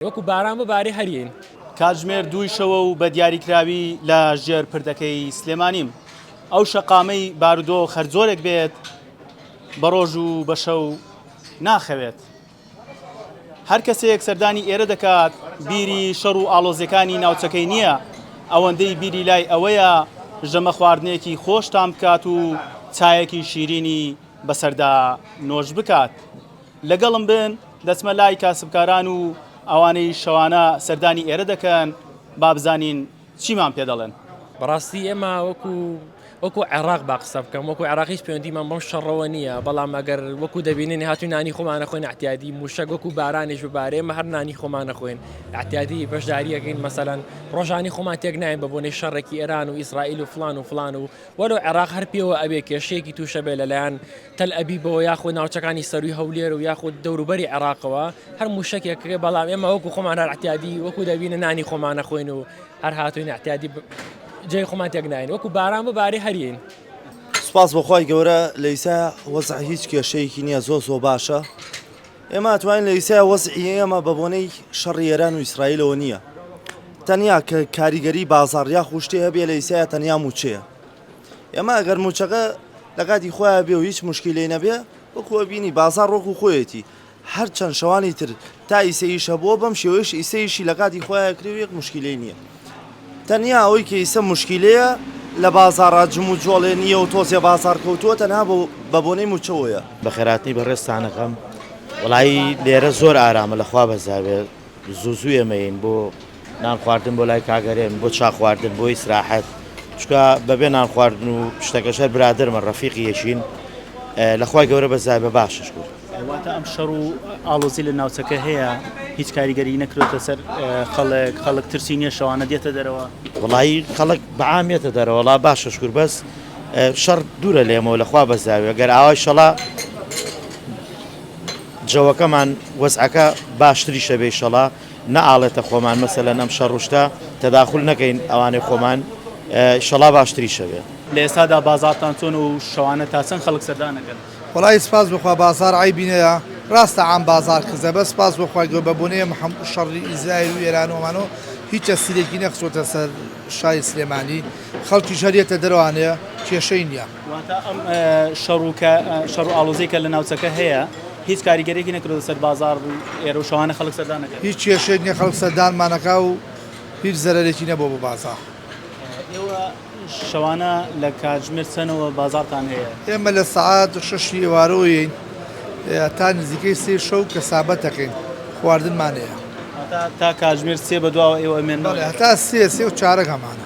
وەکو باران ببارێ هەرین کاتژمێر دوی شەوە و بە دیاریکراوی لە ژێر پردەکەی سلێمانیم ئەو شەقامەی بارودۆ خەرجۆرێک بێت بە ڕۆژ و بە شەو ناخەوێت. هەر کەسێک سەردانی ئێرە دەکات بیری شەڕ و ئاڵۆزیەکانی ناوچەکەی نییە، ئەوەندەی بیری لای ئەوەیە ژەمە خواردنێکی خۆشتان بکات و چایەکی شیرینی بەسەردا نۆش بکات. لەگەڵم بن دەچمە لای کاسبکاران و ئەوانەی شەوانە سەردانی ئێرە دەکەن با بزانین چیمان پێ دەڵێن. بەڕاستی ئێمە وەکو عێراق با قسە بکەم، وەکو عێراقیش پەیوەندیمان بەم شەڕەوە نییە، بەڵام ئەگەر وەکو دەبینین هاتووی نانی خۆمان نەخۆین احتیاطی موشک وەکو بارانێش ببارێ ئێمە هەر نانی خۆمان نەخۆین احتیاطی بەشداریەکەین، مەسەلەن ڕۆژانی خۆمان تێک ناین بە بۆنەی شەڕێکی ئێران و ئیسرائیل و فلان و وەرەو عێراق هەر پێوە ئەبێ کێشەیەکی تووشە بێ لەلایەن تەل ئەبیبەوە یاخود ناوچەکانی سەروی هەولێر و یاخود دەوروبەری عێراقەوە هەر موشکێکەکە، بەڵام ئێمە وەکو خۆمان هەر احتیاطی وەکو دەبینە نانی خۆمان نەخۆین و هەر هاتووین احتیاطی جێی خۆمان تێک ناین، وەکو باران ببارێ هەرین. سپاس بەخوای گەورە لە ئیسا وەزع هیچ کێشەیەکی نییە، زۆر باشە. ئێمە ئەتوانین لە ئیسا وەزعی ئێمە بە بۆنەی شەڕی ئێران و ئیسرائیلەوە نییە، تەنیا کە کاریگەری بازاڕ یا خوشتێ هەبێ لە ئیسایە تەنیا موچەیە. ئێمە ئەگەر موچەکە لە قاتی خۆیان بێ و هیچ مشکلەی نەبێ وەکو بینی بازار ڕۆک و خۆیەتی هەر چەند شەوانی تر تا ئیسەیشە بۆ بەم شێوەیەش ئیسەیشی لە قاتی خۆیان کرێ و یەک مشکلەی نییە. تەنیا ئەوەی کە ئیسە مشکلەیە لە بازاڕ جم و جۆڵێ نییە و تۆزێ بازار کەوتووە تەنها بە بۆنەی موچەوەیە. بەخێراتنی بەڕێستانەکەم وڵایی لێرە زۆر ئارامە لەخوا بەزاوێت زوو ئێمەین بۆ نان خواردن بۆ لای کاگەرێن بۆ چا خواردن بۆ ئیسراحەت، چکە بەبێ نان خواردن و شتەکەشەر برادرمە ڕەفیقی یەشین لەخوای گەورە بەزای بە باشش کرد. واتە ئەم شەڕ و ئاڵۆزی لە ناوچەکە هەیە، هیچ کاریگەری نەکرێتە سەر خەڵک ترسی نییە شەوانە دێتە دەرەوە. وڵایی خەڵک بەعامێتە دەرەوە، وڵا باشش کرد، بەس شەڕ دوورە لێمەوە لەخوا بەزاوێ گەر ئاوای شەڵا جەوەکەمان وەزعەکە باشتری شەبێ شەڵا نەئاڵێتە خۆمان مەسەلەن ئەم شەڕوشتە تەداخول نەکەین ئەوانەی خۆمان شەڵا باشتری شەوێ. لە ئێستادا بازارتان چۆن و شەوانە تا چەند خەڵک سەردانەکەن؟ وڵی سپاس بخوا بازار عیبینەیە، ڕاستە عام بازار کزە، بە سپاس بخوای گەۆ بە بۆنەیە شەڕی ئیزراییل و ئێرانەوەمانەوە هیچ سیرێکی نەخسۆتە سەر شای سلێمانی، خەڵکی شەریەتە دەروانەیە کێشەی نییە. واتە ئەم شەڕ و ئاڵۆزەی کە لە ناوچەکە هەیە هیچ کاریگەرێکی نەکرێتە سەر بازار ئێرە و شەوانە خەڵک سەردانەکەن؟ هیچ کێشەیەک نییە، خەڵک سەردانمانەکە و هیچ زەرەرێکی نەبوو بۆ بازار. ئێوە شەوانە لە کاتژمێر چەندەوە بازارتان هەیە؟ ئێمە لە سەعات 6 ئێوارەوەین تا نزیکەی 3 شەو کە سابەتەکەین خواردنمان هەیە تا کاتژمێر 3 بە دواوە ئێوە ئەمێنەوە؟ هەتا 3 و 4 هەمانە.